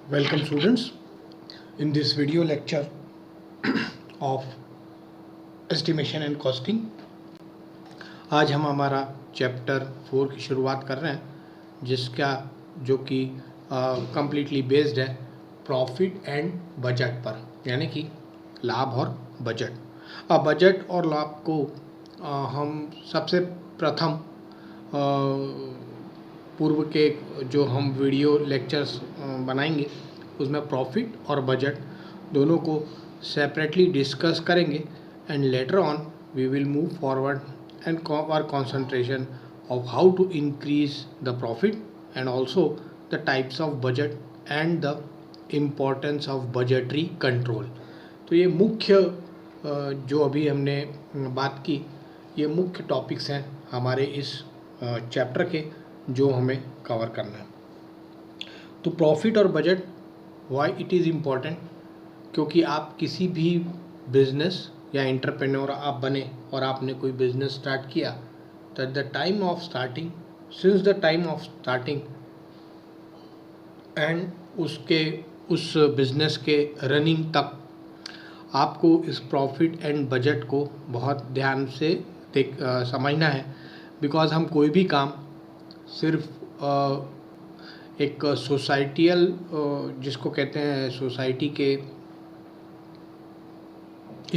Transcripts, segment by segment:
Welcome students in this video lecture of estimation and costing। आज हम हमारा chapter 4 की शुरुआत कर रहे हैं जिसका जो कि कम्प्लीटली बेस्ड है प्रॉफिट एंड बजट पर, यानी कि लाभ और बजट। बजट और लाभ को हम सबसे प्रथम पूर्व के जो हम वीडियो लेक्चर्स बनाएंगे उसमें प्रॉफिट और बजट दोनों को सेपरेटली डिस्कस करेंगे and later on we will move forward and our concentration of how to increase the profit and also the types of budget and the importance of budgetary control. तो ये मुख्य जो अभी हमने बात की, ये मुख्य टॉपिक्स हैं हमारे इस चैप्टर के जो हमें कवर करना है। तो प्रॉफिट और budget why it is important, क्योंकि आप किसी भी बिजनेस या एंटरप्रेन्योर आप बने और आपने कोई बिजनेस स्टार्ट किया तो at the time of starting, since the time of starting and उस बिजनेस के रनिंग तक आपको इस प्रॉफिट एंड बजट को बहुत ध्यान से समझना है। बिकॉज हम कोई भी काम सिर्फ एक सोसाइटियल जिसको कहते हैं सोसाइटी के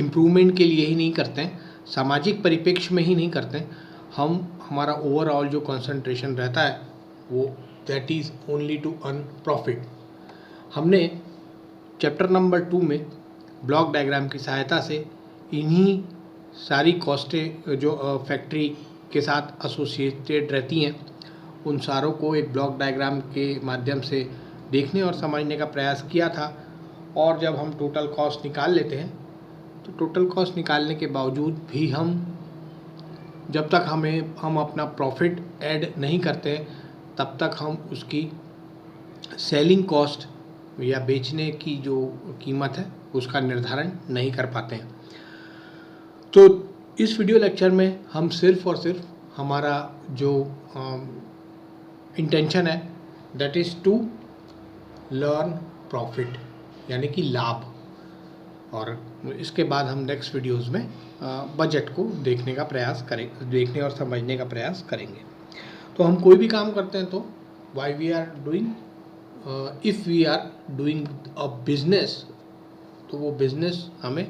इम्प्रूवमेंट के लिए ही नहीं करते हैं, सामाजिक परिप्रेक्ष्य में ही नहीं करते हैं। हमारा ओवरऑल जो कंसंट्रेशन रहता है वो that is only to earn profit. हमने चैप्टर नंबर 2 में ब्लॉक डायग्राम की सहायता से इन्हीं सारी कॉस्टें जो फैक्ट्री के साथ एसोसिएटेड रहती हैं उन सारों को एक ब्लॉक डायग्राम के माध्यम से देखने और समझने का प्रयास किया था। और जब हम टोटल कॉस्ट निकाल लेते हैं तो टोटल कॉस्ट निकालने के बावजूद भी जब तक हम अपना प्रॉफिट ऐड नहीं करते हैं तब तक हम उसकी सेलिंग कॉस्ट या बेचने की जो कीमत है उसका निर्धारण नहीं कर पाते हैं। तो इस वीडियो लेक्चर में हम सिर्फ और सिर्फ हमारा जो इंटेंशन है that is to learn profit, यानी कि लाभ, और इसके बाद हम नेक्स्ट वीडियोस में बजट को देखने और समझने का प्रयास करेंगे। तो हम कोई भी काम करते हैं तो why we are doing, if we are doing a business, तो वो बिजनेस हमें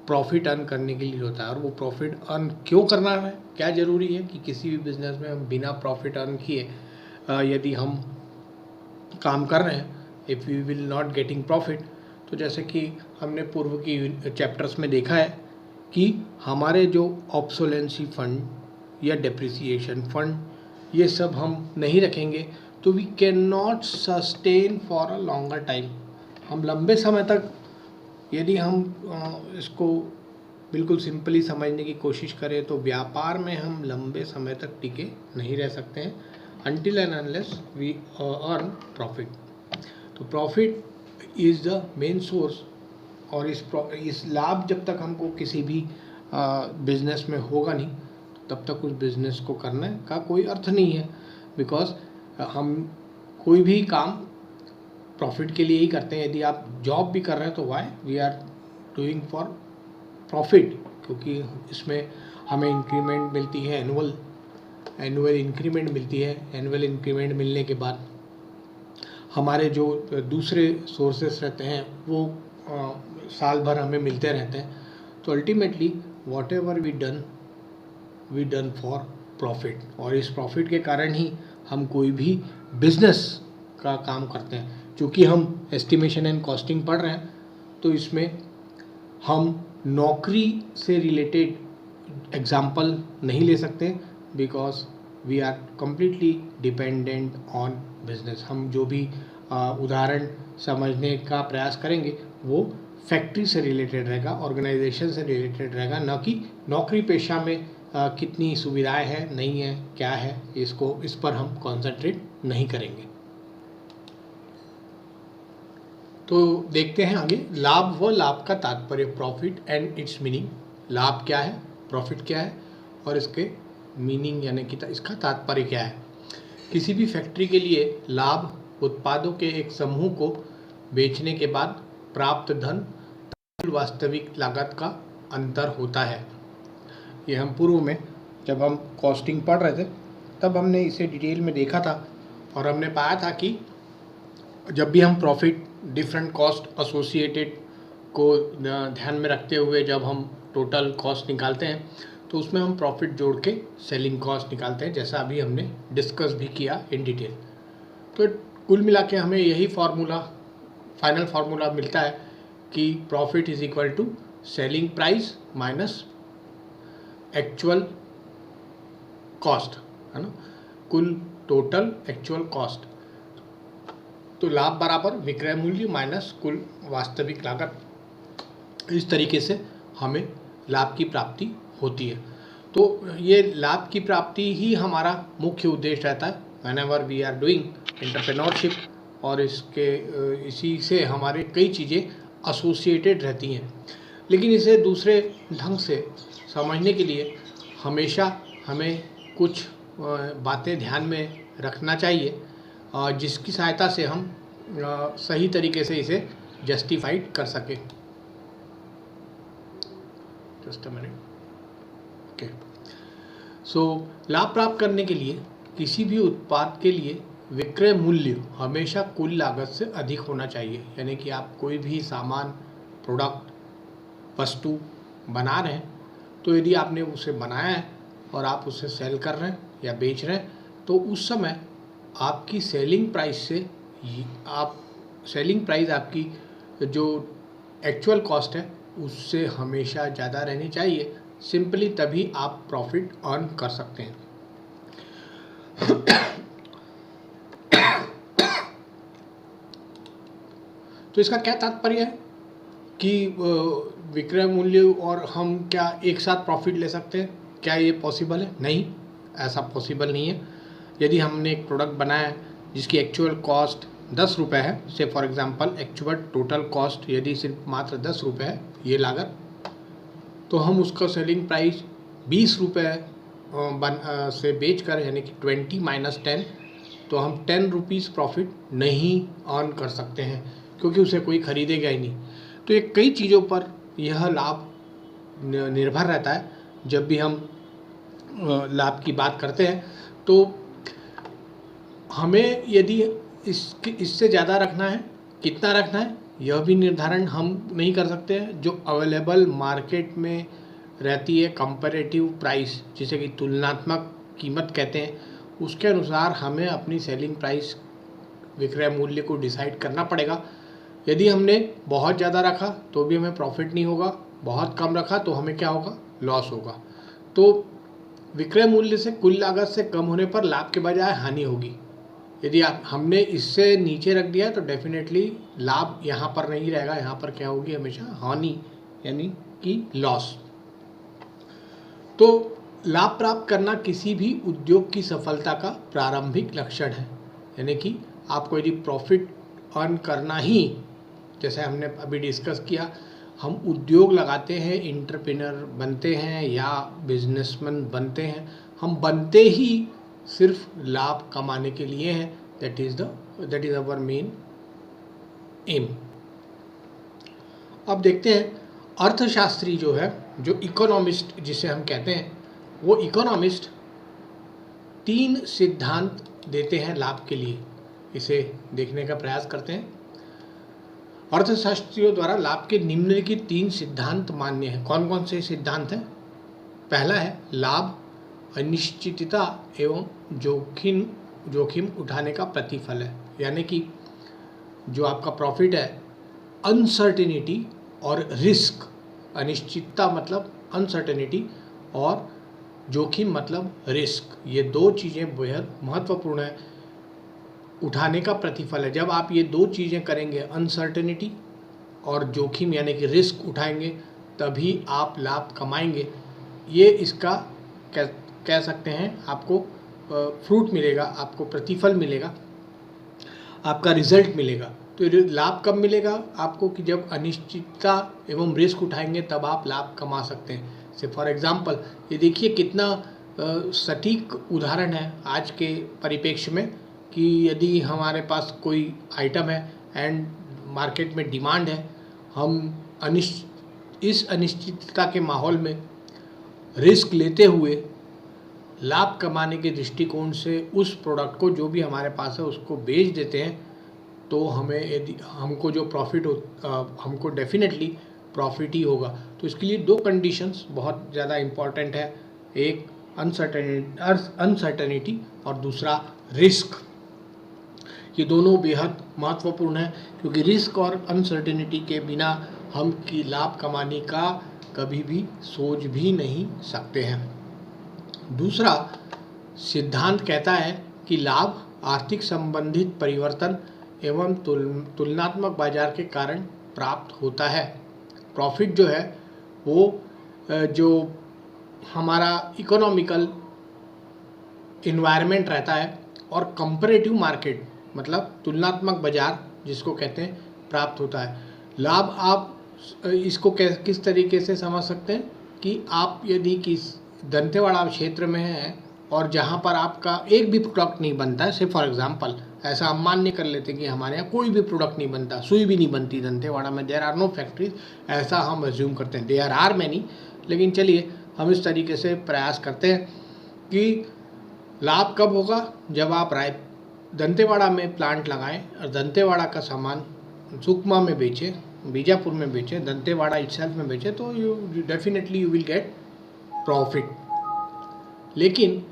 प्रॉफिट अर्न करने के लिए होता है। और वो प्रॉफिट अर्न क्यों करना है, क्या ज़रूरी है कि किसी भी बिजनेस में हम बिना प्रॉफिट अर्न किए यदि हम काम कर रहे हैं, if we will not getting profit, तो जैसे कि हमने पूर्व की चैप्टर्स में देखा है कि हमारे जो ऑब्सोलेंसी फंड या डेप्रिसिएशन फंड ये सब हम नहीं रखेंगे तो we can not sustain for a longer time. हम लंबे समय तक यदि हम इसको बिल्कुल सिंपली समझने की कोशिश करें तो व्यापार में हम लंबे समय तक टिके नहीं रह सकते हैं until and unless we earn profit। तो profit is the main source, और इस लाभ जब तक हमको किसी भी बिजनेस में होगा नहीं तब तक उस बिजनेस को करने का कोई अर्थ नहीं है। बिकॉज हम कोई भी काम प्रॉफिट के लिए ही करते हैं। यदि आप जॉब भी कर रहे हैं तो why we are doing for profit, क्योंकि इसमें हमें इंक्रीमेंट मिलती है, एनुअल इंक्रीमेंट मिलती है। एनुअल इंक्रीमेंट मिलने के बाद हमारे जो दूसरे सोर्सेस रहते हैं वो साल भर हमें मिलते रहते हैं। तो ultimately whatever we done for profit, और इस प्रॉफिट के कारण ही हम कोई भी बिजनेस का काम करते हैं। चूँकि हम एस्टिमेशन एंड कॉस्टिंग पढ़ रहे हैं तो इसमें हम नौकरी से रिलेटेड एग्जाम्पल नहीं ले सकते, because we are completely dependent on business. हम जो भी उदाहरण समझने का प्रयास करेंगे वो फैक्ट्री से रिलेटेड रहेगा, ऑर्गेनाइजेशन से रिलेटेड रहेगा, न कि नौकरी पेशा में कितनी सुविधाएं हैं, नहीं है, क्या है, इस पर हम कॉन्सेंट्रेट नहीं करेंगे। तो देखते हैं आगे लाभ व लाभ का तात्पर्य, प्रॉफिट एंड इट्स मीनिंग। लाभ क्या है, प्रॉफिट क्या है और इसके मीनिंग यानी कि इसका तात्पर्य क्या है। किसी भी फैक्ट्री के लिए लाभ उत्पादों के एक समूह को बेचने के बाद प्राप्त धन कुल वास्तविक लागत का अंतर होता है। ये हम पूर्व में जब हम कॉस्टिंग पढ़ रहे थे तब हमने इसे डिटेल में देखा था और हमने पाया था कि जब भी हम प्रॉफिट डिफरेंट कॉस्ट एसोसिएटेड को ध्यान में रखते हुए जब हम टोटल कॉस्ट निकालते हैं तो उसमें हम प्रॉफिट जोड़ के सेलिंग कॉस्ट निकालते हैं, जैसा अभी हमने डिस्कस भी किया इन डिटेल। तो कुल मिला के हमें यही फाइनल फार्मूला मिलता है कि profit is equal to selling price minus actual cost, है ना, कुल टोटल एक्चुअल कॉस्ट। तो लाभ बराबर विक्रय मूल्य माइनस कुल वास्तविक लागत। इस तरीके से हमें लाभ की प्राप्ति होती है। तो ये लाभ की प्राप्ति ही हमारा मुख्य उद्देश्य रहता है whenever we are doing entrepreneurship, और इसी से हमारे कई चीज़ें एसोसिएटेड रहती हैं। लेकिन इसे दूसरे ढंग से समझने के लिए हमेशा हमें कुछ बातें ध्यान में रखना चाहिए जिसकी सहायता से हम सही तरीके से इसे जस्टिफाइड कर सकें। Just a minute. ओके, सो लाभ प्राप्त करने के लिए किसी भी उत्पाद के लिए विक्रय मूल्य हमेशा कुल लागत से अधिक होना चाहिए। यानी कि आप कोई भी सामान, प्रोडक्ट, वस्तु बना रहे हैं तो यदि आपने उसे बनाया है और आप उसे सेल कर रहे हैं या बेच रहे हैं तो उस समय आपकी सेलिंग प्राइस आपकी जो एक्चुअल कॉस्ट है उससे हमेशा ज़्यादा रहनी चाहिए। सिंपली तभी आप प्रॉफिट अर्न कर सकते हैं। तो इसका क्या तात्पर्य है कि विक्रय मूल्य और हम क्या एक साथ प्रॉफिट ले सकते हैं? क्या ये पॉसिबल है? नहीं, ऐसा पॉसिबल नहीं है। यदि हमने एक प्रोडक्ट बनाया है जिसकी एक्चुअल कॉस्ट 10 रुपये है, से for example actual total cost यदि सिर्फ मात्र 10 रुपये है ये लागत, तो हम उसका सेलिंग प्राइस 20 रुपये से बेच कर, यानी कि 20 माइनस 10, तो हम 10 रुपीज़ प्रॉफिट नहीं अर्न कर सकते हैं क्योंकि उसे कोई खरीदेगा ही नहीं। तो ये कई चीज़ों पर यह लाभ निर्भर रहता है। जब भी हम लाभ की बात करते हैं तो हमें यदि इससे ज़्यादा रखना है, कितना रखना है यह भी निर्धारण हम नहीं कर सकते हैं। जो अवेलेबल मार्केट में रहती है कंपैरेटिव प्राइस, जिसे कि तुलनात्मक कीमत कहते हैं, उसके अनुसार हमें अपनी सेलिंग प्राइस, विक्रय मूल्य को डिसाइड करना पड़ेगा। यदि हमने बहुत ज़्यादा रखा तो भी हमें प्रॉफिट नहीं होगा, बहुत कम रखा तो हमें क्या होगा? लॉस होगा। तो विक्रय मूल्य से कुल लागत से कम होने पर लाभ के बजाय हानि होगी। यदि हमने इससे नीचे रख दिया तो डेफिनेटली लाभ यहाँ पर नहीं रहेगा, यहाँ पर क्या होगी? हमेशा हानि, यानी कि लॉस। तो लाभ प्राप्त करना किसी भी उद्योग की सफलता का प्रारंभिक लक्षण है। यानी कि आपको यदि प्रॉफिट अर्न करना ही, जैसे हमने अभी डिस्कस किया, हम उद्योग लगाते हैं, एंटरप्रेन्योर बनते हैं या बिजनेसमैन बनते हैं, हम बनते ही सिर्फ लाभ कमाने के लिए हैं। That is our main M. अब देखते हैं अर्थशास्त्री जो है, जो इकोनॉमिस्ट जिसे हम कहते हैं, वो इकोनॉमिस्ट 3 सिद्धांत देते हैं लाभ के लिए। इसे देखने का प्रयास करते हैं। अर्थशास्त्रियों द्वारा लाभ के निम्नलिखित 3 सिद्धांत मान्य हैं। कौन कौन से सिद्धांत हैं? पहला है लाभ अनिश्चितता एवं जोखिम उठाने का प्रतिफल है। यानी कि जो आपका प्रॉफिट है, अनसर्टेनिटी और रिस्क, अनिश्चितता मतलब अनसर्टेनिटी और जोखिम मतलब रिस्क, ये 2 चीज़ें बेहद महत्वपूर्ण है। उठाने का प्रतिफल है, जब आप ये 2 चीज़ें करेंगे, अनसर्टेनिटी और जोखिम यानी कि रिस्क उठाएंगे, तभी आप लाभ कमाएंगे। ये इसका कह सकते हैं आपको फ्रूट मिलेगा, आपको प्रतिफल मिलेगा, आपका रिजल्ट मिलेगा। तो लाभ कब मिलेगा आपको? कि जब अनिश्चितता एवं रिस्क उठाएंगे तब आप लाभ कमा सकते हैं। से फॉर एग्जांपल ये देखिए कितना सटीक उदाहरण है आज के परिप्रेक्ष्य में कि यदि हमारे पास कोई आइटम है एंड मार्केट में डिमांड है, हम इस अनिश्चितता के माहौल में रिस्क लेते हुए लाभ कमाने के दृष्टिकोण से उस प्रोडक्ट को जो भी हमारे पास है उसको बेच देते हैं, तो हमें यदि हमको जो प्रॉफिट हमको डेफिनेटली प्रॉफिट ही होगा। तो इसके लिए दो कंडीशंस बहुत ज़्यादा इम्पॉर्टेंट है, एक अनसर्टेनिटी और दूसरा रिस्क। ये दोनों बेहद महत्वपूर्ण है, क्योंकि रिस्क और अनसर्टेनिटी के बिना हम की लाभ कमाने का कभी भी सोच भी नहीं सकते हैं। दूसरा सिद्धांत कहता है कि लाभ आर्थिक संबंधित परिवर्तन एवं तुलनात्मक बाजार के कारण प्राप्त होता है। प्रॉफिट जो है वो जो हमारा इकोनॉमिकल इन्वायरमेंट रहता है और कंपैरेटिव मार्केट मतलब तुलनात्मक बाजार जिसको कहते हैं प्राप्त होता है। लाभ आप इसको किस तरीके से समझ सकते हैं कि आप यदि किस दंतेवाड़ा क्षेत्र में हैं और जहाँ पर आपका एक भी प्रोडक्ट नहीं बनता है, से फॉर एग्जांपल ऐसा हम मान्य कर लेते हैं कि हमारे यहाँ कोई भी प्रोडक्ट नहीं बनता, सुई भी नहीं बनती दंतेवाड़ा में, देयर आर नो फैक्ट्रीज, ऐसा हम अज्यूम करते हैं, देयर आर मैनी, लेकिन चलिए हम इस तरीके से प्रयास करते हैं कि लाभ कब होगा, जब आप दंतेवाड़ा में प्लांट लगाएं और दंतेवाड़ा का सामान सुकमा में बेचें, बीजापुर में बेचें, दंतेवाड़ा इटसेल्फ में बेचें, तो you definitely you will get profit. लेकिन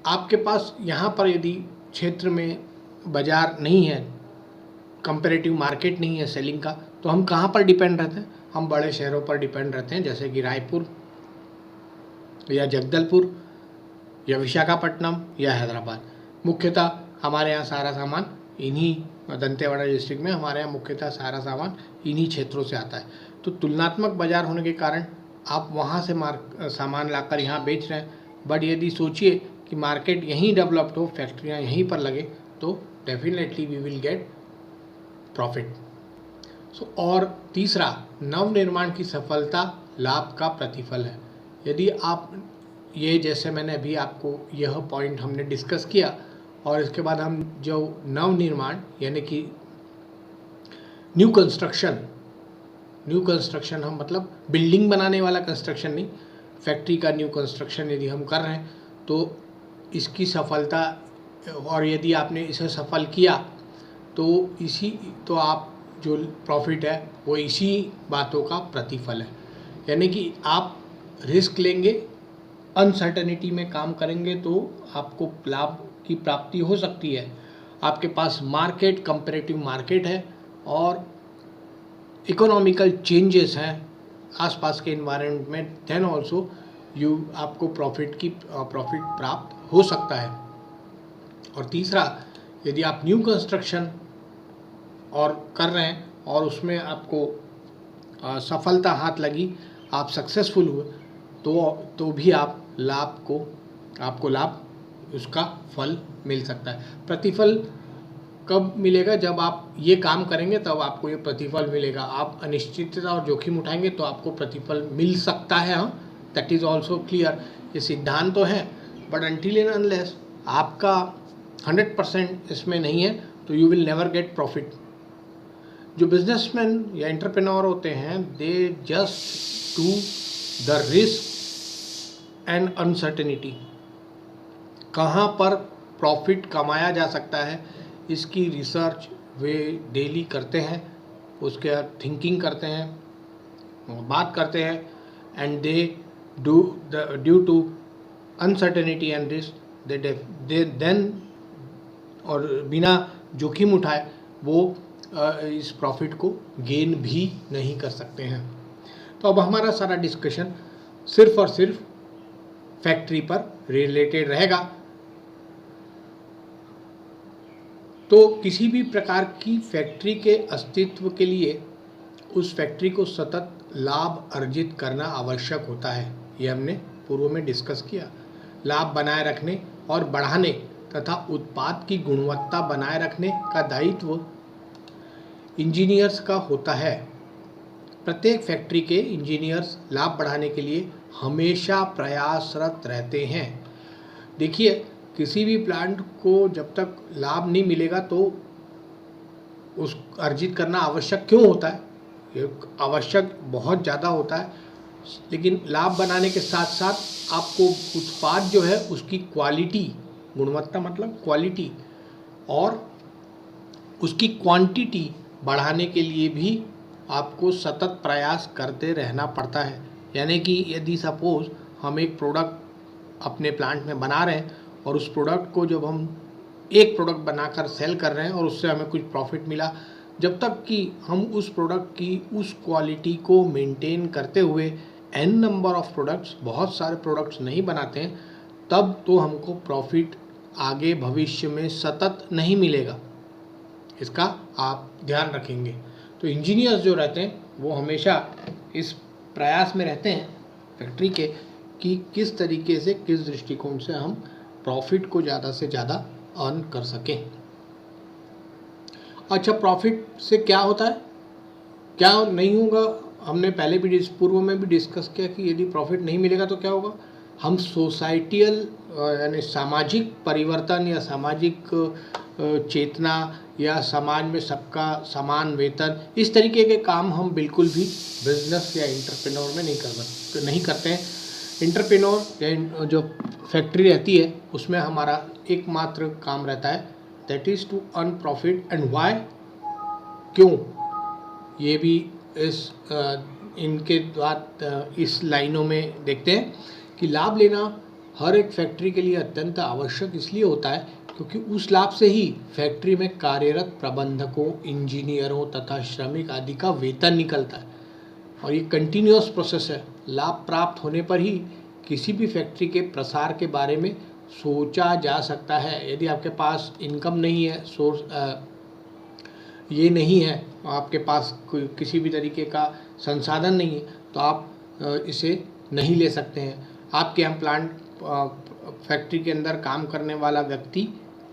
आपके पास यहाँ पर यदि क्षेत्र में बाजार नहीं है, कंपैरेटिव मार्केट नहीं है सेलिंग का, तो हम कहाँ पर डिपेंड रहते हैं? हम बड़े शहरों पर डिपेंड रहते हैं, जैसे कि रायपुर या जगदलपुर या विशाखापट्टनम या हैदराबाद। मुख्यतः हमारे यहाँ सारा सामान इन्हीं दंतेवाड़ा डिस्ट्रिक्ट में हमारे यहाँ मुख्यतः सारा सामान इन्हीं क्षेत्रों से आता है। तो तुलनात्मक बाजार होने के कारण आप वहाँ से सामान लाकर यहाँ बेच रहे हैं, बट यदि सोचिए कि मार्केट यहीं डेवलप्ड हो, फैक्ट्रियाँ यहीं पर लगे, तो definitely we will get profit. और तीसरा, नवनिर्माण की सफलता लाभ का प्रतिफल है। यदि आप ये, जैसे मैंने अभी आपको यह पॉइंट हमने डिस्कस किया, और इसके बाद हम जो नवनिर्माण यानी कि न्यू कंस्ट्रक्शन हम मतलब बिल्डिंग बनाने वाला कंस्ट्रक्शन नहीं, फैक्ट्री का न्यू कंस्ट्रक्शन यदि हम कर रहे हैं, तो इसकी सफलता, और यदि आपने इसे सफल किया तो आप जो प्रॉफिट है वो इसी बातों का प्रतिफल है। यानी कि आप रिस्क लेंगे, अनसर्टेनिटी में काम करेंगे, तो आपको लाभ की प्राप्ति हो सकती है। आपके पास मार्केट, कंपैरेटिव मार्केट है और इकोनॉमिकल चेंजेस हैं आसपास के एनवायरनमेंट में, देन ऑल्सो आपको प्रॉफिट प्राप्त हो सकता है। और तीसरा, यदि आप न्यू कंस्ट्रक्शन और कर रहे हैं और उसमें आपको सफलता हाथ लगी, आप सक्सेसफुल हुए, तो भी आपको लाभ उसका फल मिल सकता है। प्रतिफल कब मिलेगा? जब आप ये काम करेंगे तब आपको ये प्रतिफल मिलेगा। आप अनिश्चितता और जोखिम उठाएंगे तो आपको प्रतिफल मिल सकता है। हाँ, दैट इज़ ऑल्सो क्लियर। ये सिद्धांत तो है, बट अनटिल एंड अनलेस आपका 100% इसमें नहीं है, तो you will never get profit. जो बिजनेसमैन या एंटरप्रेन्योर होते हैं, they just do the risk and uncertainty. कहाँ पर प्रॉफिट कमाया जा सकता है, इसकी रिसर्च वे डेली करते हैं, उसके थिंकिंग करते हैं, बात करते हैं, and they due to uncertainty and risk they then, और बिना जोखिम उठाए वो इस प्रॉफिट को गेन भी नहीं कर सकते हैं। तो अब हमारा सारा डिस्कशन सिर्फ और सिर्फ फैक्ट्री पर रिलेटेड रहेगा। तो किसी भी प्रकार की फैक्ट्री के अस्तित्व के लिए उस फैक्ट्री को सतत लाभ अर्जित करना आवश्यक होता है। ये हमने पूर्व में डिस्कस किया। लाभ बनाए रखने और बढ़ाने तथा उत्पाद की गुणवत्ता बनाए रखने का दायित्व इंजीनियर्स का होता है। प्रत्येक फैक्ट्री के इंजीनियर्स लाभ बढ़ाने के लिए हमेशा प्रयासरत रहते हैं। देखिए, किसी भी प्लांट को जब तक लाभ नहीं मिलेगा तो उस अर्जित करना आवश्यक क्यों होता है? ये आवश्यक बहुत ज़्यादा होता है, लेकिन लाभ बनाने के साथ साथ आपको उत्पाद जो है उसकी क्वालिटी, गुणवत्ता मतलब क्वालिटी, और उसकी क्वांटिटी बढ़ाने के लिए भी आपको सतत प्रयास करते रहना पड़ता है। यानी कि यदि सपोज़ हम एक प्रोडक्ट अपने प्लांट में बना रहे हैं और उस प्रोडक्ट को जब हम एक प्रोडक्ट बनाकर सेल कर रहे हैं और उससे हमें कुछ प्रॉफिट मिला, जब तक कि हम उस प्रोडक्ट की उस क्वालिटी को मेंटेन करते हुए n नंबर ऑफ प्रोडक्ट्स, बहुत सारे प्रोडक्ट्स नहीं बनाते हैं, तब तो हमको प्रॉफिट आगे भविष्य में सतत नहीं मिलेगा। इसका आप ध्यान रखेंगे। तो इंजीनियर्स जो रहते हैं वो हमेशा इस प्रयास में रहते हैं फैक्ट्री के कि किस तरीके से, किस दृष्टिकोण से हम प्रॉफिट को ज़्यादा से ज़्यादा अर्न कर सकें। अच्छा, प्रॉफिट से क्या होता है, क्या नहीं होगा? हमने पहले भी पूर्व में भी डिस्कस किया कि यदि प्रॉफिट नहीं मिलेगा तो क्या होगा। हम सोसाइटियल यानी सामाजिक परिवर्तन या सामाजिक चेतना या समाज में सबका समान वेतन, इस तरीके के काम हम बिल्कुल भी बिजनेस या एंटरप्रेन्योर में नहीं करते हैं। एंटरप्रेन्योर या जो फैक्ट्री रहती है उसमें हमारा एकमात्र काम रहता है, that is to earn profit. And why, क्यों, ये भी इनके द्वारा इस लाइनों में देखते हैं कि लाभ लेना हर एक फैक्ट्री के लिए अत्यंत आवश्यक इसलिए होता है क्योंकि उस लाभ से ही फैक्ट्री में कार्यरत प्रबंधकों, इंजीनियरों तथा श्रमिक आदि का वेतन निकलता है और ये कंटिन्यूअस प्रोसेस है। लाभ प्राप्त होने पर ही किसी भी फैक्ट्री के प्रसार के बारे में सोचा जा सकता है। यदि आपके पास इनकम नहीं है, सोर्स ये नहीं है, आपके पास किसी भी तरीके का संसाधन नहीं है, तो आप इसे नहीं ले सकते हैं। आपके यहाँ प्लांट फैक्ट्री के अंदर काम करने वाला व्यक्ति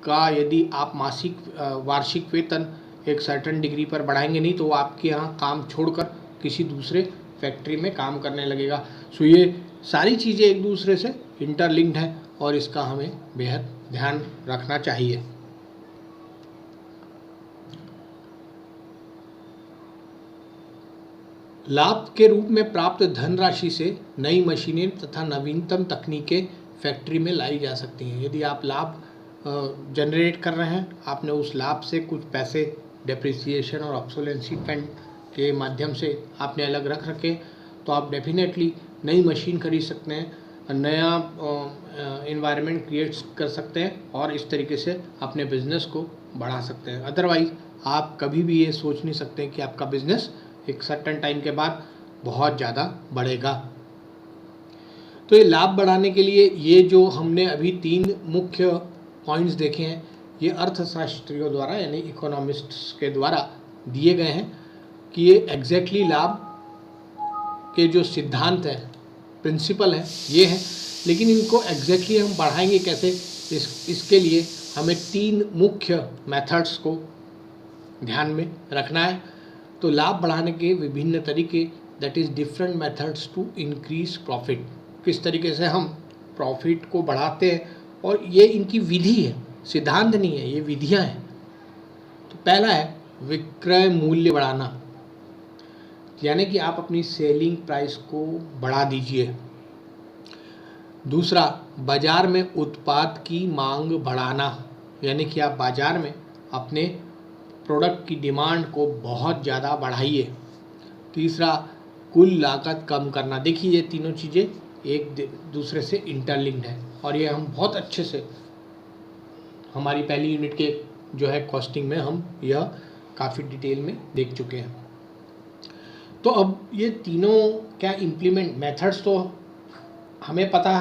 का यदि आप मासिक वार्षिक वेतन एक सर्टेन डिग्री पर बढ़ाएंगे नहीं तो वो आपके यहाँ काम छोड़कर किसी दूसरे फैक्ट्री में काम करने लगेगा। सो ये सारी चीज़ें एक दूसरे से इंटरलिंक्ड हैं और इसका हमें बेहद ध्यान रखना चाहिए। लाभ के रूप में प्राप्त धनराशि से नई मशीनें तथा नवीनतम तकनीकें फैक्ट्री में लाई जा सकती हैं। यदि आप लाभ जनरेट कर रहे हैं, आपने उस लाभ से कुछ पैसे डेप्रिसिएशन और ऑब्सोलेंसी फंड के माध्यम से आपने अलग रख रखे, तो आप डेफिनेटली नई मशीन खरीद सकते हैं, नया इन्वायरमेंट क्रिएट कर सकते हैं और इस तरीके से अपने बिजनेस को बढ़ा सकते हैं। अदरवाइज आप कभी भी ये सोच नहीं सकते कि आपका बिजनेस एक सर्टेन टाइम के बाद बहुत ज़्यादा बढ़ेगा। तो ये लाभ बढ़ाने के लिए ये जो हमने अभी 3 मुख्य पॉइंट्स देखे हैं, ये अर्थशास्त्रियों द्वारा यानी इकोनॉमिस्ट्स के द्वारा दिए गए हैं कि ये एग्जैक्टली लाभ के जो सिद्धांत हैं, प्रिंसिपल हैं, ये हैं। लेकिन इनको एग्जैक्टली हम बढ़ाएंगे कैसे, इसके लिए हमें 3 मुख्य मेथड्स को ध्यान में रखना है। तो लाभ बढ़ाने के विभिन्न तरीके, that is different methods to increase profit, किस तरीके से हम प्रॉफिट को बढ़ाते हैं, और ये इनकी विधि है, सिद्धांत नहीं है, ये विधियां हैं। तो पहला है विक्रय मूल्य बढ़ाना, यानी कि आप अपनी सेलिंग प्राइस को बढ़ा दीजिए। दूसरा, बाजार में उत्पाद की मांग बढ़ाना, यानी कि आप बाजार में अपने प्रोडक्ट की डिमांड को बहुत ज़्यादा बढ़ाइए। तीसरा, कुल लागत कम करना। देखिए ये तीनों चीज़ें एक दूसरे से इंटरलिंक्ड है और ये हम बहुत अच्छे से हमारी पहली यूनिट के जो है कॉस्टिंग में हम यह काफ़ी डिटेल में देख चुके हैं। तो अब ये तीनों क्या इम्प्लीमेंट मेथड्स तो हमें पता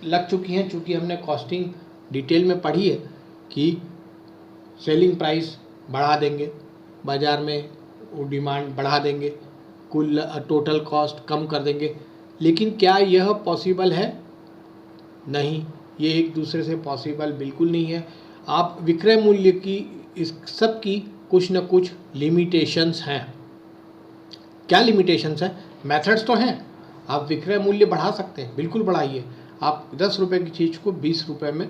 लग चुकी हैं, चूँकि हमने कॉस्टिंग डिटेल में पढ़ी है कि सेलिंग प्राइस बढ़ा देंगे, बाज़ार में वो डिमांड बढ़ा देंगे, कुल टोटल कॉस्ट कम कर देंगे। लेकिन क्या यह पॉसिबल है? नहीं, ये एक दूसरे से पॉसिबल बिल्कुल नहीं है। आप विक्रय मूल्य की इस सब की कुछ न कुछ लिमिटेशंस हैं। क्या लिमिटेशंस हैं? मेथड्स तो हैं, आप विक्रय मूल्य बढ़ा सकते हैं, बिल्कुल बढ़ाइए। आप 10 रुपये की चीज़ को 20 रुपये में,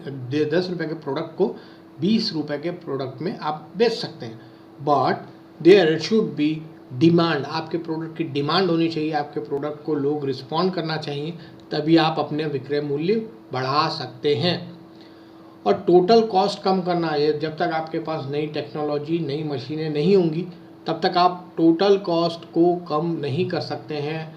10 रुपये के प्रोडक्ट को 20 रुपये के प्रोडक्ट में आप बेच सकते हैं। But there should be demand, आपके प्रोडक्ट की डिमांड होनी चाहिए, आपके प्रोडक्ट को लोग रिस्पॉन्ड करना चाहिए, तभी आप अपने विक्रय मूल्य बढ़ा सकते हैं। और टोटल कॉस्ट कम करना है, जब तक आपके पास नई टेक्नोलॉजी नई मशीनें नहीं होंगी तब तक आप टोटल कॉस्ट को कम नहीं कर सकते हैं।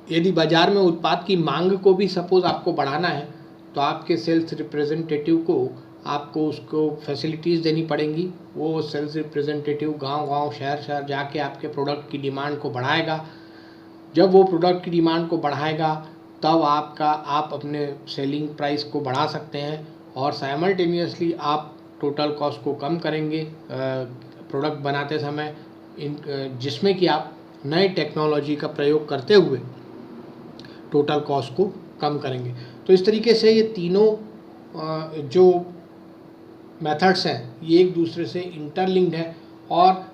यदि बाज़ार में उत्पाद की मांग को भी सपोज़ आपको बढ़ाना है तो आपके सेल्स रिप्रेजेंटेटिव को आपको उसको फैसिलिटीज़ देनी पड़ेंगी। वो सेल्स रिप्रेजेंटेटिव गांव-गांव शहर-शहर जाके आपके प्रोडक्ट की डिमांड को बढ़ाएगा। जब वो प्रोडक्ट की डिमांड को बढ़ाएगा तब आप अपने सेलिंग प्राइस को बढ़ा सकते हैं और साइमल्टेनियसली आप टोटल कॉस्ट को कम करेंगे प्रोडक्ट बनाते समय, जिसमें कि आप नए टेक्नोलॉजी का प्रयोग करते हुए टोटल कॉस्ट को कम करेंगे। तो इस तरीके से ये तीनों जो मेथड्स हैं ये एक दूसरे से इंटरलिंक्ड है और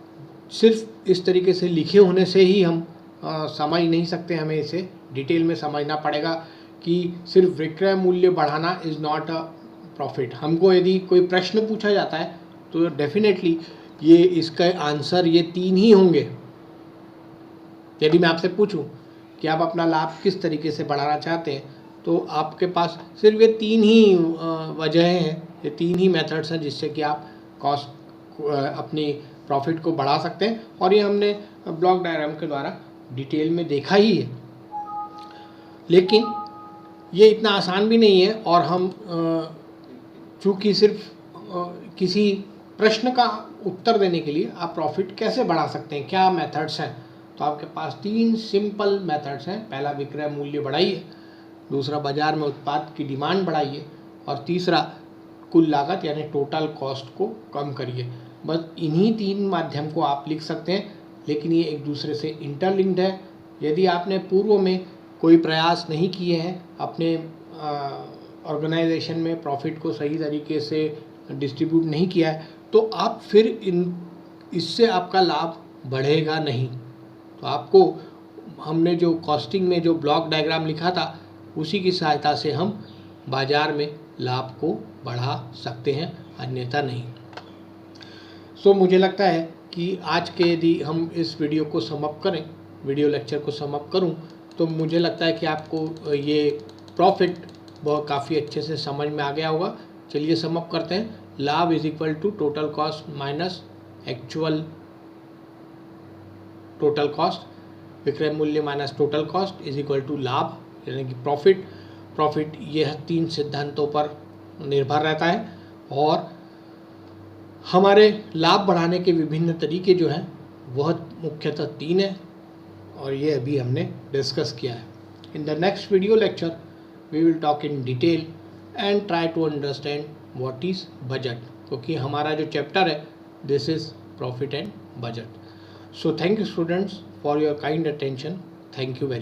सिर्फ इस तरीके से लिखे होने से ही हम समझ नहीं सकते, हमें इसे डिटेल में समझना पड़ेगा कि सिर्फ विक्रय मूल्य बढ़ाना इज़ नॉट अ प्रॉफिट। हमको यदि कोई प्रश्न पूछा जाता है तो डेफिनेटली ये इसका आंसर ये तीन ही होंगे। यदि मैं आपसे पूछूं कि आप अपना लाभ किस तरीके से बढ़ाना चाहते हैं तो आपके पास सिर्फ ये तीन ही वजह हैं, ये तीन ही मेथड्स हैं जिससे कि आप कॉस्ट अपनी प्रॉफिट को बढ़ा सकते हैं और ये हमने ब्लॉक डायग्राम के द्वारा डिटेल में देखा ही है। लेकिन ये इतना आसान भी नहीं है और हम चूँकि सिर्फ किसी प्रश्न का उत्तर देने के लिए आप प्रॉफिट कैसे बढ़ा सकते हैं, क्या मेथड्स हैं, तो आपके पास तीन सिंपल मेथड्स हैं। पहला विक्रय मूल्य बढ़ाइए, दूसरा बाजार में उत्पाद की डिमांड बढ़ाइए और तीसरा कुल लागत यानी टोटल कॉस्ट को कम करिए। बस इन्हीं तीन माध्यम को आप लिख सकते हैं, लेकिन ये एक दूसरे से इंटरलिंक्ड है। यदि आपने पूर्व में कोई प्रयास नहीं किए हैं अपने ऑर्गेनाइजेशन में प्रॉफिट को सही तरीके से डिस्ट्रीब्यूट नहीं किया है तो आप फिर इससे आपका लाभ बढ़ेगा नहीं। तो आपको हमने जो कॉस्टिंग में जो ब्लॉक डायग्राम लिखा था उसी की सहायता से हम बाज़ार में लाभ को बढ़ा सकते हैं, अन्यथा नहीं। सो मुझे लगता है कि आज के यदि हम इस वीडियो को समअप करें, वीडियो लेक्चर को समअप करूं, तो मुझे लगता है कि आपको ये प्रॉफिट बहुत काफ़ी अच्छे से समझ में आ गया होगा। चलिए समअप करते हैं। लाभ is equal to total cost minus actual total cost, विक्रय मूल्य माइनस total cost is equal to लाभ यानी कि प्रॉफिट। प्रॉफिट यह तीन सिद्धांतों पर निर्भर रहता है और हमारे लाभ बढ़ाने के विभिन्न तरीके जो हैं वह मुख्यतः तीन हैं और ये अभी हमने डिस्कस किया है। In the next video lecture we will talk in detail and try to understand what is budget, क्योंकि हमारा जो चैप्टर है this is profit and budget. So thank you students for your kind attention. Thank you very